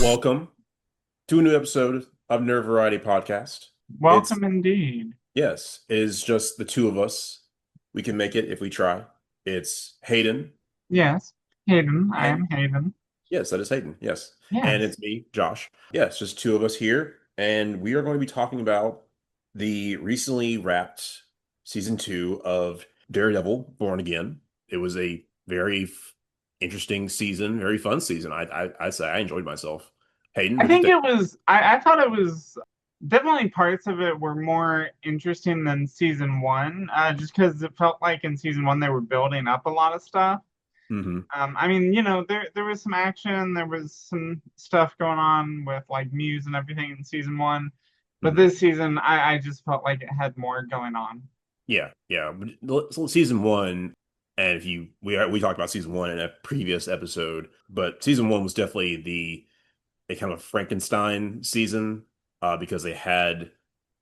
Welcome to a new episode of Nerd Variety Podcast. It's Welcome indeed. yes, it is just the two of us. We can make it if we try. It's Hayden, Yes, Hayden. I and am Hayden. yes, that is Hayden. Yes, and Yes. it's me, Josh. Yes, just two of us here, and we are going to be talking about the recently wrapped season 2 of Daredevil: Born Again. It was a very interesting season, very fun season. I say I enjoyed myself. Hayden, I what'd you think think? it was, I thought it was definitely parts of it were more interesting than season one, just because it felt like in season one they were building up a lot of stuff. Hmm. I mean, there was some action, there was some stuff going on with like Muse and everything in season one, but Hmm. this season I just felt like it had more going on. Yeah, yeah. So season 1, and if you we talked about season 1 in a previous episode, but season 1 was definitely the a kind of Frankenstein season, because they had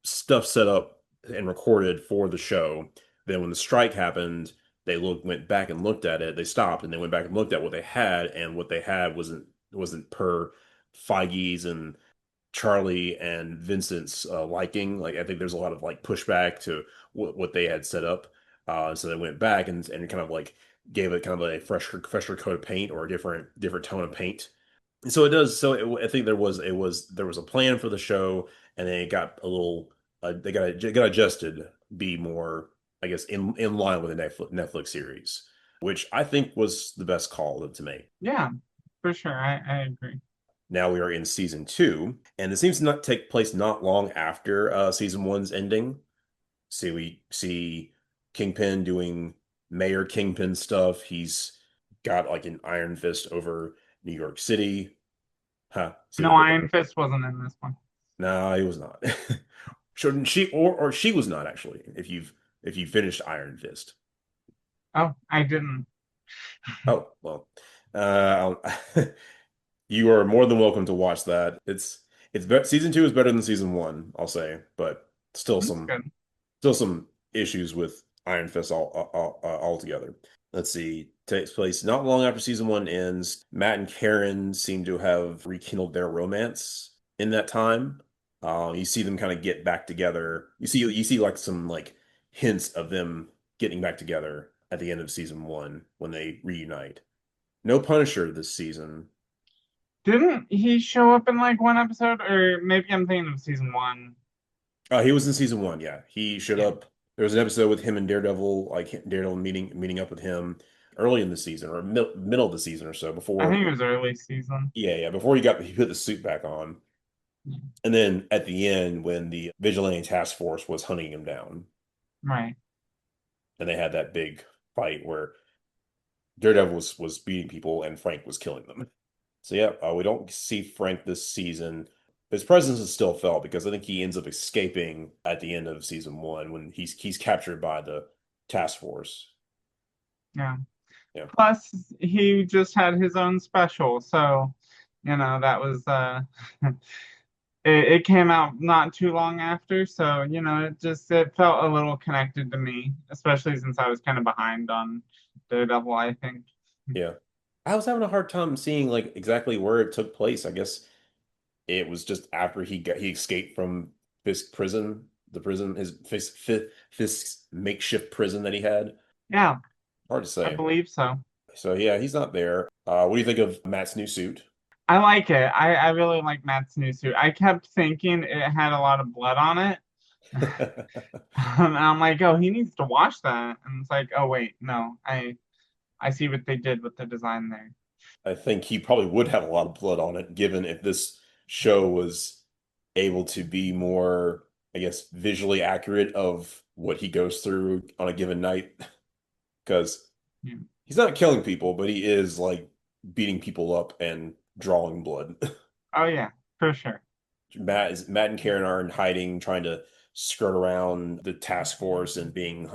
stuff set up and recorded for the show. Then when the strike happened, went back and looked at it. They stopped and they went back and looked at what they had, and what they had wasn't per Feige's and Charlie and Vincent's liking. Like I think there's a lot of like pushback to what they had set up. So they went back and kind of like gave it kind of a fresher coat of paint or a different tone of paint. So it does. I think there was a plan for the show, and then it got a little they got adjusted, be more, I guess, in line with the Netflix series, which I think was the best call to make. Yeah, for sure. I agree. Now we are in season 2, and it seems to not take place not long after season 1's ending. See, we see Kingpin doing Mayor Kingpin stuff. He's got like an iron fist over New York City. Huh. See No, what I did there? Iron Fist wasn't in this one. No, he was not. Shouldn't she, or she was not actually, if you finished Iron Fist. Oh, I didn't. Oh, well. You are more than welcome to watch that. Season 2 is better than season 1, I'll say, but still That's some good. still some issues with Iron Fist altogether. Let's see. Takes place not long after season 1 ends. Matt and Karen seem to have rekindled their romance in that time. You see them kind of get back together. You see like some like hints of them getting back together at the end of season 1 when they reunite. No Punisher this season. Didn't he show up in like one episode? Or maybe I'm thinking of season one. He was in season 1. Yeah, he showed Yeah. up. There was an episode with him and Daredevil, like Daredevil meeting up with him early in the season or middle of the season or so I before. think it was early season. Yeah, yeah, before he put the suit back on, and then at the end when the vigilante task force was hunting him down, Right. and they had that big fight where Daredevil was beating people and Frank was killing them. So yeah, we don't see Frank this season. His presence is still felt because I think he ends up escaping at the end of season 1 when he's captured by the task force. Yeah. Yeah. Plus, he just had his own special, so that was it came out not too long after, so it felt a little connected to me, especially since I was kind of behind on Daredevil, I think. Yeah. I was having a hard time seeing like exactly where it took place. I guess it was just after he escaped from Fisk prison, the prison, his Fisk's makeshift prison that he had. Yeah, Hard to I say. believe so. So yeah, he's not there. What do you think of Matt's new suit? I like it. I really like Matt's new suit. I kept thinking it had a lot of blood on it. And I'm like, oh, he needs to wash that. And it's like, oh wait, no, I see what they did with the design there. I think he probably would have a lot of blood on it, given if this show was able to be more, I guess, visually accurate of what he goes through on a given night. Because Yeah. he's not killing people, but he is like beating people up and drawing blood. Oh yeah, for sure. Matt and Karen are in hiding, trying to skirt around the task force and being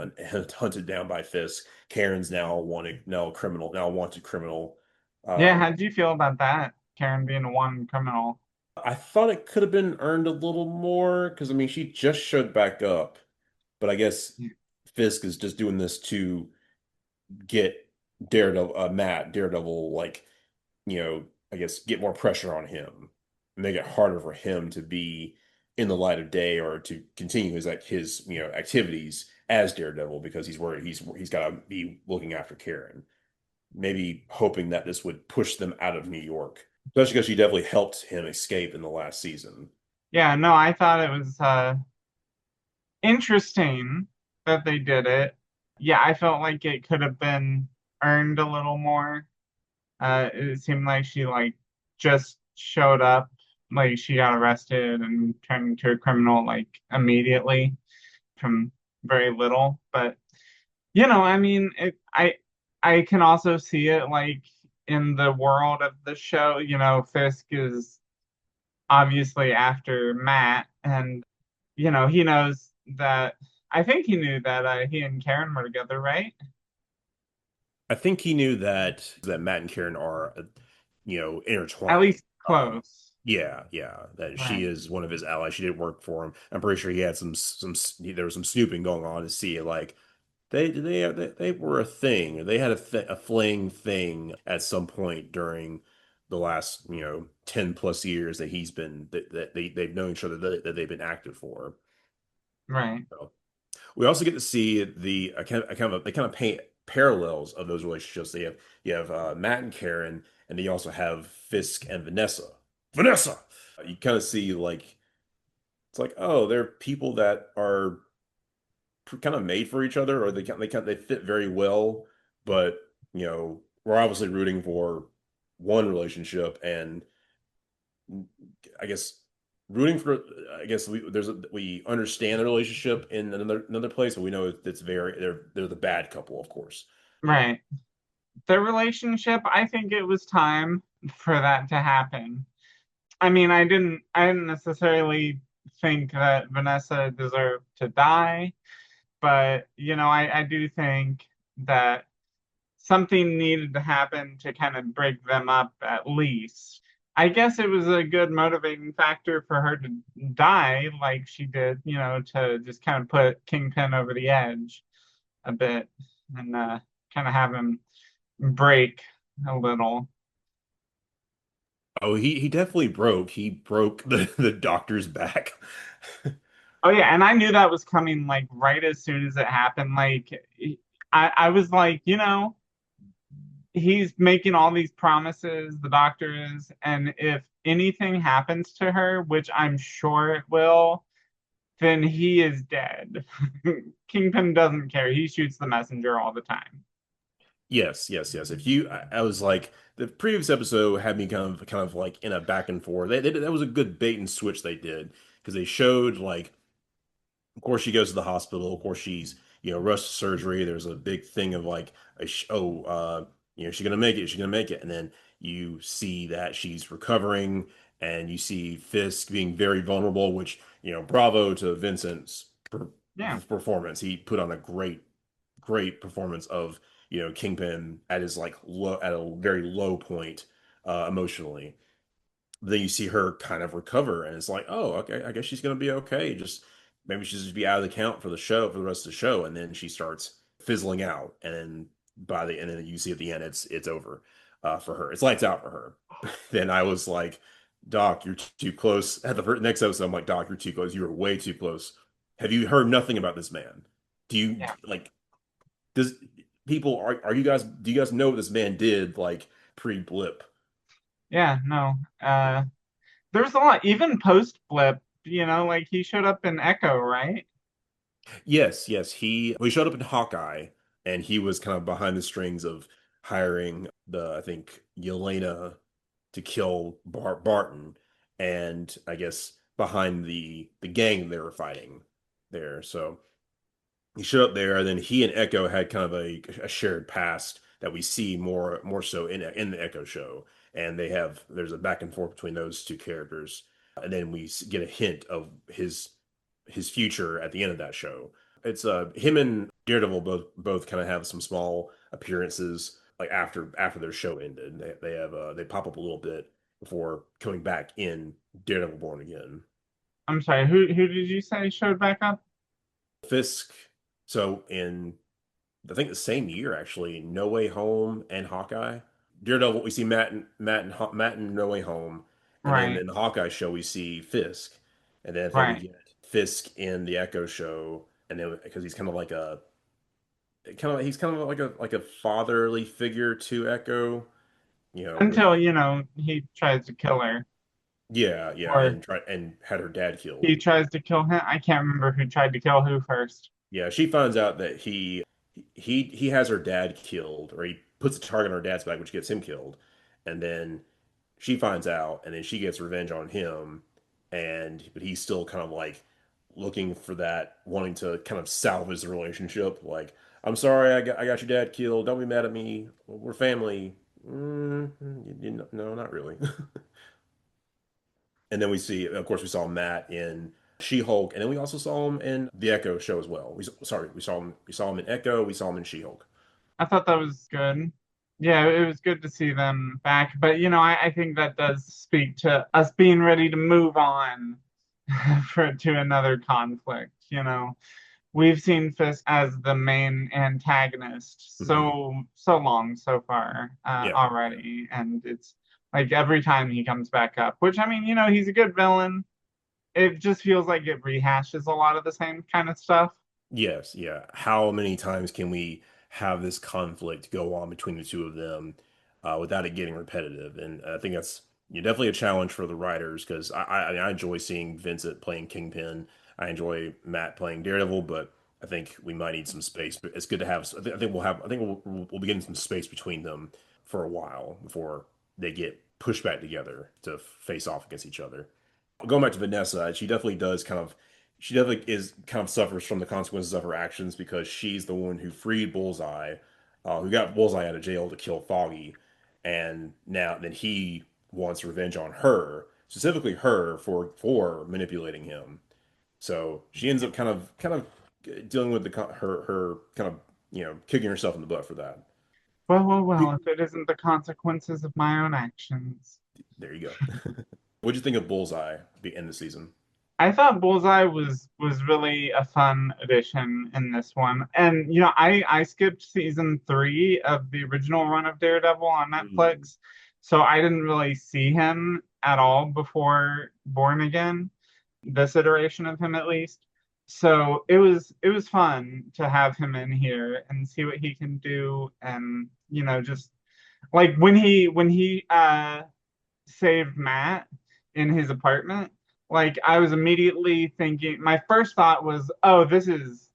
hunted down by Fisk. Karen's now a criminal, now a wanted criminal. Yeah, Um, how did you feel about that? Karen being a one criminal. I thought it could have been earned a little more because I mean she just showed back up, but I guess Yeah. Fisk is just doing this to get Daredevil, Matt Daredevil, like, you know, I guess, get more pressure on him, make it harder for him to be in the light of day or to continue his activities as Daredevil because he's worried he's got to be looking after Karen. Maybe hoping that this would push them out of New York, especially because she definitely helped him escape in the last season. Yeah, no, I thought it was interesting that they did it. Yeah, I felt like it could have been earned a little more. It seemed like she like just showed up, like she got arrested and turned into a criminal like immediately from very little. But I mean, I can also see it like in the world of the show. Fisk is obviously after Matt, and he knows that. I think he knew that he and Karen were together, right? I think he knew that Matt and Karen are, At intertwined. least close, Yeah, yeah, that she right? is one of his allies. She did work for him. I'm pretty sure he had there was some snooping going on to see like they were a thing. They had a fling thing at some point during the last 10 plus years that he's been that they've known each other that they've been active for. Right. So, we also get to see they kind of paint parallels of those relationships. You have Matt and Karen, and then you also have Fisk and Vanessa. Vanessa. You kind of see like it's like, oh, they're people that are kind of made for each other, or they fit very well. But we're obviously rooting for one relationship, and I guess rooting for. I guess we understand the relationship in another place, but we know it's they're the bad couple, of course. Right. Their relationship, I think it was time for that to happen. I mean, I didn't necessarily think that Vanessa deserved to die, but I do think that something needed to happen to kind of break them up at least. I guess it was a good motivating factor for her to die like she did, to just kind of put Kingpin over the edge a bit and kind of have him break a little. Oh, he definitely broke. He broke the doctor's back. Oh yeah, and I knew that was coming like right as soon as it happened. Like I was like, he's making all these promises, the doctor is, and if anything happens to her, which I'm sure it will, then he is dead. Kingpin doesn't care. He shoots the messenger all the time. Yes, yes, yes. If you, I was like the previous episode had me kind of like in a back and forth. That was a good bait and switch they did because they showed like, of course, she goes to the hospital. Of course, she's rushed to surgery. There's a big thing of like, she's gonna make it. She's gonna make it. And then you see that she's recovering, and you see Fisk being very vulnerable. Which bravo to Vincent's Yeah, performance. He put on a great performance of Kingpin at his like low at a very low point emotionally. Then you see her kind of recover, and it's like, oh, okay, I guess she's gonna be okay. Just maybe she'll just be out of the count for the show for the rest of the show, and then she starts fizzling out, and then and then you see at the end it's over for her. It's lights out for her. Then I was like, Doc, you're too close. At the next episode, I'm like, Doc, you're too close. You were way too close. Have you heard nothing about this man? Do you yeah, like? Does people are you guys do you guys know what this man did like pre-blip? yeah. No, there's a lot. Even post blip, like he showed up in Echo, right? Yes, yes. He showed up in Hawkeye, and he was kind of behind the strings of hiring I think Yelena to kill Barton, and I guess behind the gang they were fighting there. So he showed up there, and then he and Echo had kind of a shared past that we see more so in the Echo show, and there's a back and forth between those two characters, and then we get a hint of his future at the end of that show. It's him and Daredevil both kind of have some small appearances like after their show ended. They pop up a little bit before coming back in Daredevil Born Again. I'm sorry. Who did you say showed back up? Fisk. So in I think the same year actually, No Way Home and Hawkeye. Daredevil, we see Matt and No Way Home, and then Right, in the Hawkeye show we see Fisk, and then I think we right. get Fisk in the Echo show, and then because he's kind of like a fatherly figure to Echo, with Until, he tries to kill her, yeah, or and had her dad he killed. tries to kill him. I can't remember who tried to kill who first. Yeah, she finds out that he has her dad killed, or he puts a target on her dad's back, which gets him killed, and then she finds out, and then she gets revenge on him, but he's still kind of like looking for that, wanting to kind of salvage the relationship. Like, I'm sorry, I got your dad killed. Don't be mad at me. We're family. No, not really. And then of course, we saw Matt in She-Hulk, and then we also saw him in the Echo show as well. We saw him in Echo. We saw him in She-Hulk. I thought that was good. Yeah, it was good to see them back. But I think that does speak to us being ready to move on to another conflict. We've seen Fisk as the main antagonist Hmm. so long so far Yeah, yeah. already, and it's like every time he comes back up, which I mean, he's a good villain. It just feels like it rehashes a lot of the same kind of stuff. Yes, yeah. How many times can we have this conflict go on between the two of them without it getting repetitive? And I think that's definitely a challenge for the writers because I enjoy seeing Vincent playing Kingpin. I enjoy Matt playing Daredevil, but I think we might need some space. But it's good to have. I think we'll be getting some space between them for a while before they get pushed back together to face off against each other. Going back to Vanessa, she definitely is kind of suffers from the consequences of her actions because she's the one who freed Bullseye, who got Bullseye out of jail to kill Foggy, and now then he wants revenge on her, specifically her for manipulating him. So she ends up kind of dealing with her kind of kicking herself in the butt for that. Well, if it isn't the consequences of my own actions. There you go. What'd you think of Bullseye in the season? I thought Bullseye was really a fun addition in this one. And I skipped season 3 of the original run of Daredevil on Mm. Netflix. So I didn't really see him at all before Born Again, this iteration of him at least. So it was fun to have him in here and see what he can do, and just like when he saved Matt in his apartment, like I was immediately thinking, my first thought was, oh, this is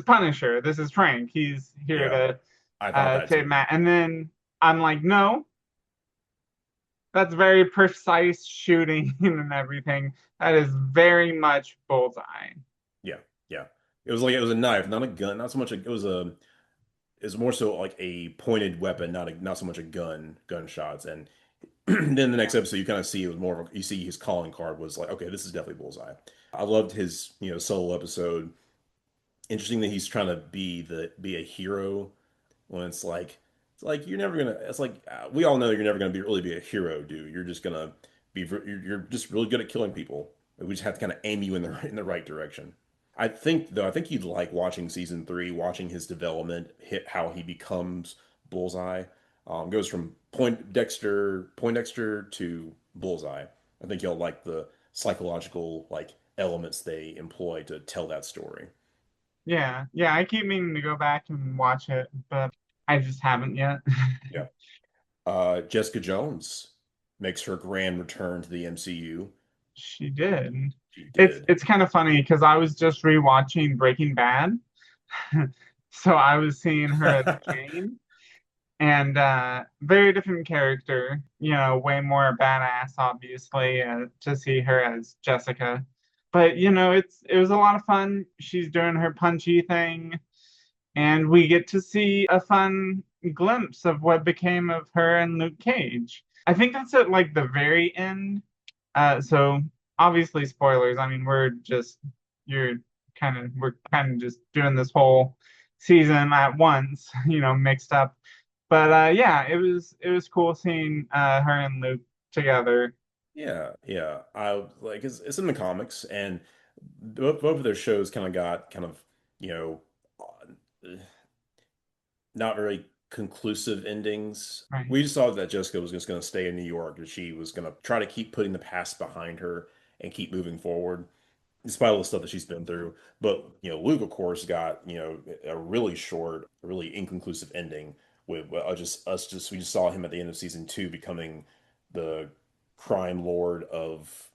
Punisher. This is Frank. He's here Yeah, to I thought that save too. Matt. And then I'm like, no, that's very precise shooting and everything. That is very much Bullseye. Yeah, yeah. It was a knife, not a gun, not so much it was more so like a pointed weapon, not so much a gunshots. And then the next Yeah. episode you kind of see it was more of you see his calling card was like, okay, this is definitely Bullseye. I loved his, solo episode. Interesting that he's trying to be a hero when it's like you're never gonna it's like we all know you're never gonna really be a hero, dude. You're just gonna you're just really good at killing people. We just have to kind of aim you in the right direction. I think you'd like watching season 3, watching his development, hit how he becomes Bullseye. Goes from Poindexter to Bullseye. I think you'll like the psychological like elements they employ to tell that story. Yeah. Yeah. I keep meaning to go back and watch it, but I just haven't yet. Yeah. Jessica Jones makes her grand return to the MCU. She did. She It's did. it's kind of funny because I was just rewatching Breaking Bad. So I was seeing her as Jane, and very different character, way more badass, obviously, to see her as Jessica. But it was a lot of fun. She's doing her punchy thing, and we get to see a fun glimpse of what became of her and Luke Cage. I think that's at like the very end. So obviously spoilers. I mean, we're kind of just doing this whole season at once, mixed up. But yeah, it was cool seeing her and Luke together. Yeah, yeah. I like it's in the comics, and both of their shows kind of got kind of, you know, not very. conclusive endings. Right. We just saw that Jessica was just going to stay in New York, and she was going to try to keep putting the past behind her and keep moving forward, despite all the stuff that she's been through. But Luke, of course, got a really short, really inconclusive ending with just us. Just we just saw him at the end of season two becoming the crime lord of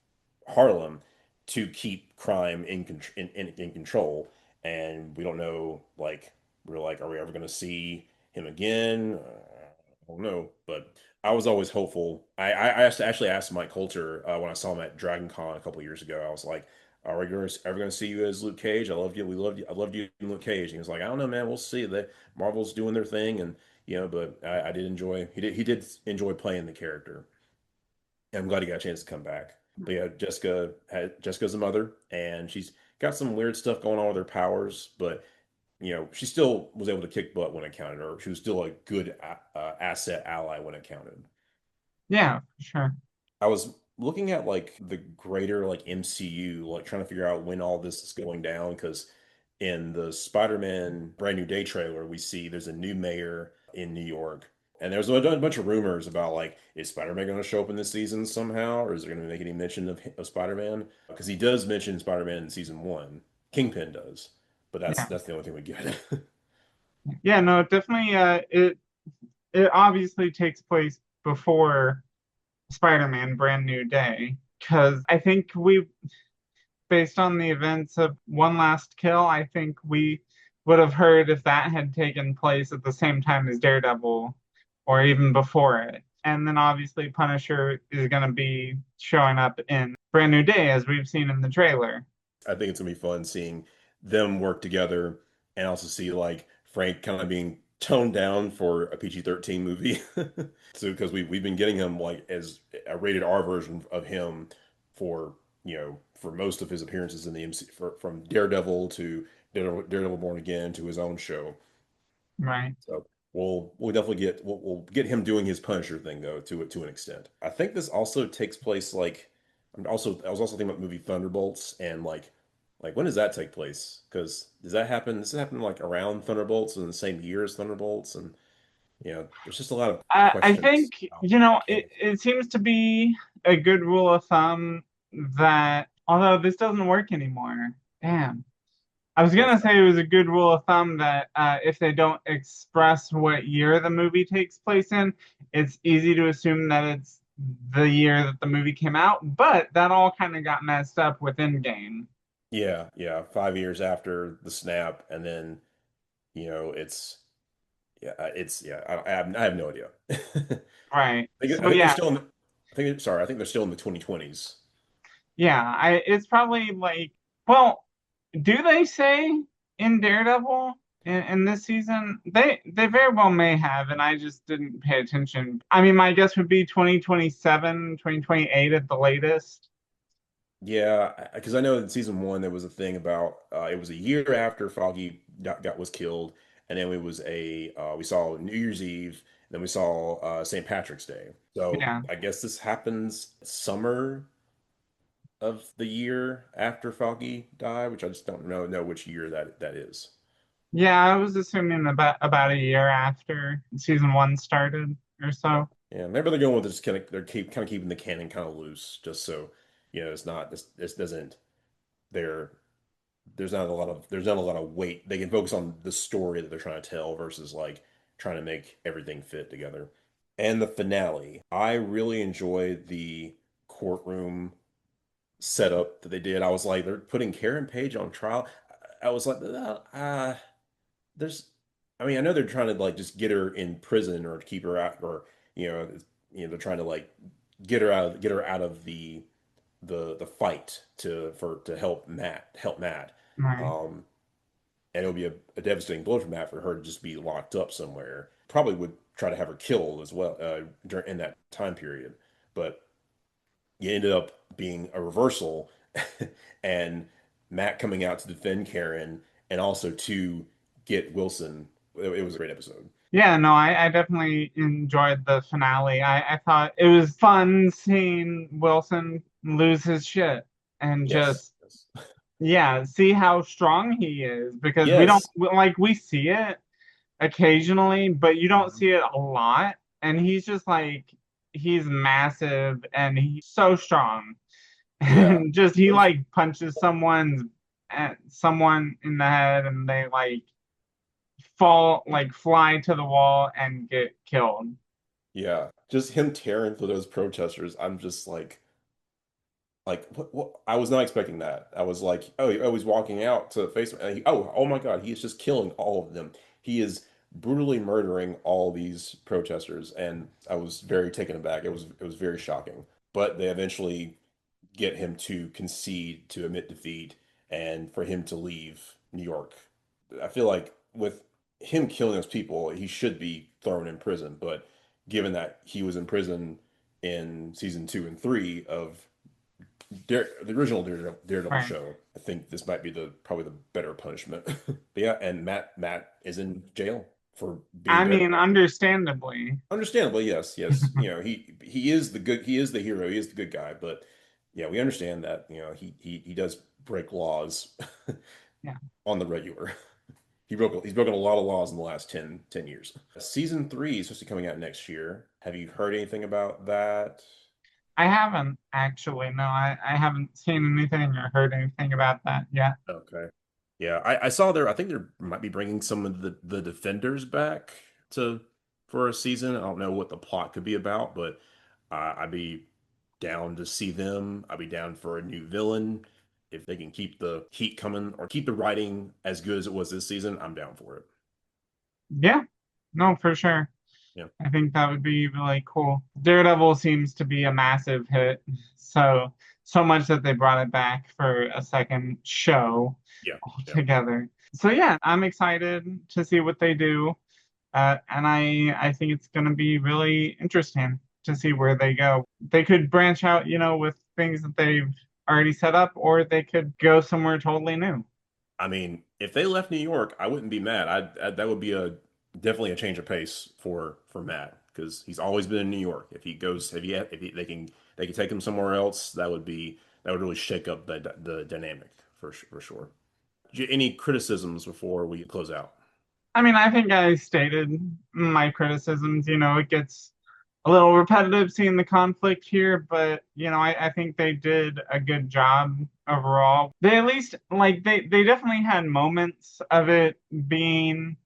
Harlem to keep crime in control. And we don't know, like, we're like, are we ever going to see him again? I don't know, but I was always hopeful. Actually asked Mike Coulter when I saw him at Dragon Con a couple years ago. I was like, "Are we ever going to see you as Luke Cage? I loved you. We loved you. I loved you in Luke Cage." And he was like, "I don't know, man. We'll see. That Marvel's doing their thing, and but I did enjoy. He did enjoy playing the character. And I'm glad he got a chance to come back. But yeah, Jessica's a mother, and she's got some weird stuff going on with her powers, but she still was able to kick butt when it counted, or she was still a good asset ally when it counted. Yeah, for sure. I was looking at like the greater like MCU, like trying to figure out when all this is going down, because in the Spider-Man Brand New Day trailer, we see there's a new mayor in New York. And there's a bunch of rumors about like, is Spider-Man going to show up in this season somehow, or is there going to make any mention of Spider-Man? Because he does mention Spider-Man in season one. Kingpin does, but that's Yeah. that's the only thing we get. Yeah, no, it definitely it obviously takes place before Spider-Man Brand New Day, because I think we, based on the events of One Last Kill, I think we would have heard if that had taken place at the same time as Daredevil or even before it. And then obviously Punisher is going to be showing up in Brand New Day, as we've seen in the trailer. I think it's gonna be fun seeing them work together and also see like Frank kind of being toned down for a PG-13 movie. So because we've been getting him like as a rated R version of him for most of his appearances in the MC from Daredevil to Daredevil Born Again to his own show. Right. So we'll definitely we'll get him doing his Punisher thing though to an extent. I think this also takes place like I was also thinking about movie Thunderbolts and like when does that take place? Because does that happen? Does it happen like around Thunderbolts in the same year as Thunderbolts? And there's just a lot of I questions think, about canon. it seems to be a good rule of thumb that, although this doesn't work anymore, damn. I was What's gonna that? say it was a good rule of thumb that if they don't express what year the movie takes place in, it's easy to assume that it's the year that the movie came out. But that all kind of got messed up with Endgame. Yeah, yeah, 5 years after the snap, and then it's yeah. I have no idea. Right. I So think they're yeah, still in. Sorry, I think they're still in the 2020s. yeah. It's probably like, well, do they say in Daredevil in this season? They very well may have, and I just didn't pay attention. I mean, my guess would be 2027, 2028 at the latest. Yeah, because I know in season one there was a thing about it was a year after Foggy was killed, and then it was we saw New Year's Eve, then we saw St. Patrick's Day. So Yeah. I guess this happens summer of the year after Foggy died, which I just don't know which year that is. Yeah, I was assuming about a year after season one started or Yeah, so. yeah. Maybe they're going with this kind of they're keeping the canon kind of loose, just so it's not this doesn't there there's not a lot of weight. They can focus on the story that they're trying to tell versus like trying to make everything fit together. And the finale, I really enjoyed the courtroom setup that they did. I was like, they're putting Karen Page on trial. I was like, there's, I mean, I know they're trying to like just get her in prison or to keep her out, or you know, they're trying to like get her out of the fight to help Matt. Right. Um, and it would be a devastating blow for Matt for her to just be locked up somewhere. Probably would try to have her killed as well during in that time period, but you ended up being a reversal, and Matt coming out to defend Karen and also to get Wilson. It was a great episode. Yeah, no, I definitely enjoyed the finale. I thought it was fun seeing Wilson lose his shit and Yes. just, Yes. yeah, see how strong he is because we don't Yes. like we see it, occasionally, but you don't Mhm. see it a lot. And he's just like he's massive and he's so strong. Yeah. And just he Those like punches someone in the head and they like fly to the wall and get killed. Yeah, just him tearing through those protesters. I'm just like what? I was not expecting that. I was like, oh, he's walking out to face, and oh my God, he is just killing all of them. He is brutally murdering all these protesters, and I was very taken aback. It was very shocking. But they eventually get him to concede, to admit defeat, and for him to leave New York. I feel like with him killing those people, he should be thrown in prison. But given that he was in prison in season 2 and 3 of the original Daredevil Right. show, I think this might be the probably the better punishment. But yeah, and Matt is in jail for being I mean, Daredevil. understandably. Understandably, yes, yes. He is the good, he is the hero, he is the good guy, but yeah, we understand that, he does break laws Yeah. on the regular. He's broken a lot of laws in the last ten years. Season 3 is supposed to be coming out next year. Have you heard anything about that? I haven't actually. No, I haven't seen anything or heard anything about that yet. Okay. Yeah, I saw I think they might be bringing some of the Defenders back to for a season. I don't know what the plot could be about, but I'd be down to see them. I'd be down for a new villain. If they can keep the heat coming or keep the writing as good as it was this season, I'm down for it. Yeah, no, for sure. Yeah. I think that would be really cool. Daredevil seems to be a massive hit, so much that they brought it back for a second show Yeah. Yeah. altogether. So yeah, I'm excited to see what they do, and I think it's going to be really interesting to see where they go. They could branch out, with things that they've already set up, or they could go somewhere totally new. I mean, if they left New York, I wouldn't be mad. That would be a definitely a change of pace for Matt because he's always been in New York. If he goes, they can take him somewhere else, that would really shake up the dynamic for sure. Any criticisms before we close out? I mean, I think I stated my criticisms. It gets a little repetitive seeing the conflict here, but I think they did a good job overall. They at least like they definitely had moments of it being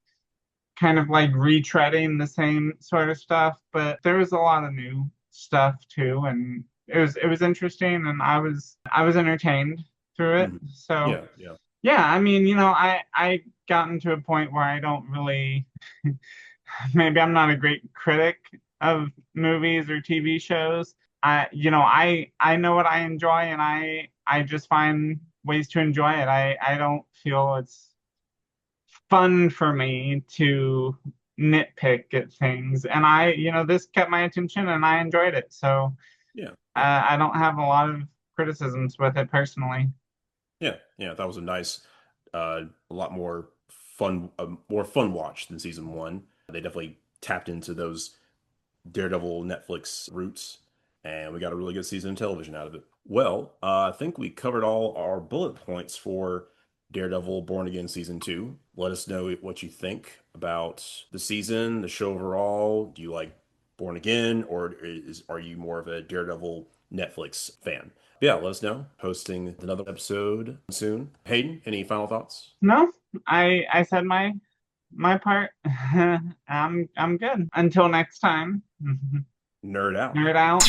kind of like retreading the same sort of stuff, but there was a lot of new stuff too, and it was interesting, and I was entertained through it. Mhm. So Yeah, yeah. yeah, I mean, I gotten to a point where I don't really maybe I'm not a great critic of movies or TV shows. I know what I enjoy and I just find ways to enjoy it. I don't feel it's fun for me to nitpick at things. And this kept my attention and I enjoyed it. So Yeah, yeah. I don't have a lot of criticisms with it personally. Yeah, yeah, that was a lot more fun watch than season 1. They definitely tapped into those Daredevil Netflix roots, and we got a really good season of television out of it. Well, I think we covered all our bullet points for Daredevil Born Again season 2. Let us know what you think about the season, the show overall. Do you like Born Again, or are you more of a Daredevil Netflix fan? Yeah, let us know. Posting another episode soon. Hayden, any final thoughts? No, I said my part. I'm good. Until next time. Nerd out. Nerd out.